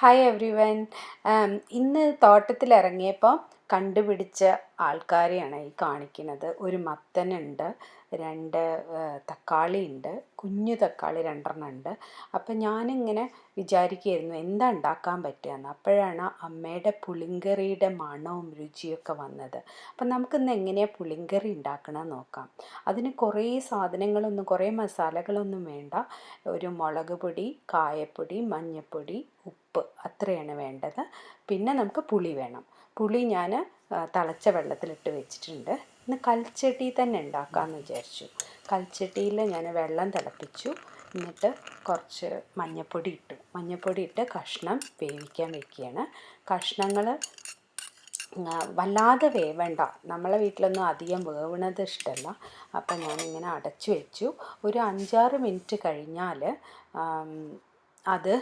Hi every one. ഇന്ന് തോട്ടത്തിലിറങ്ങിയപ്പോൾ കണ്ടുപിടിച്ച ആൾക്കാരെയാണ് ഈ കാണിക്കുന്നത്. ഒരു മത്തനുണ്ട്, രണ്ട് തക്കാളിയുണ്ട്, കുഞ്ഞു തക്കാളി 2 ഉണ്ട്. അപ്പം ഞാനിങ്ങനെ വിചാരിക്കുകയായിരുന്നു എന്താ ഉണ്ടാക്കാൻ പറ്റുകയെന്ന്. അപ്പോഴാണ് അമ്മയുടെ പുളിങ്കറിയുടെ മണവും രുചിയൊക്കെ വന്നത്. അപ്പം നമുക്കിന്ന് എങ്ങനെയാണ് പുളിങ്കറി ഉണ്ടാക്കണമെന്ന് നോക്കാം. അതിന് കുറേ സാധനങ്ങളൊന്നും, കുറേ മസാലകളൊന്നും വേണ്ട. ഒരു മുളക് പൊടി, കായപ്പൊടി, മഞ്ഞൾപ്പൊടി, ഉപ്പ്, അത്രയാണ് വേണ്ടത്. പിന്നെ നമുക്ക് പുളി വേണം. പുളി ഞാൻ തിളച്ച വെള്ളത്തിലിട്ട് വെച്ചിട്ടുണ്ട്. ഇന്ന് കൽച്ചട്ടി തന്നെ ഉണ്ടാക്കാമെന്ന് വിചാരിച്ചു. കൽച്ചട്ടിയിൽ ഞാൻ വെള്ളം തിളപ്പിച്ചു. എന്നിട്ട് കുറച്ച് മഞ്ഞൾപ്പൊടി ഇട്ട് കഷ്ണം വേവിക്കാൻ വയ്ക്കുകയാണ്. കഷ്ണങ്ങൾ വല്ലാതെ വേവണ്ട. നമ്മളെ വീട്ടിലൊന്നും അധികം വേവണത് ഇഷ്ടമല്ല. അപ്പം ഞാനിങ്ങനെ അടച്ചു വെച്ചു. ഒരു 5-6 മിനിറ്റ് കഴിഞ്ഞാൽ അത്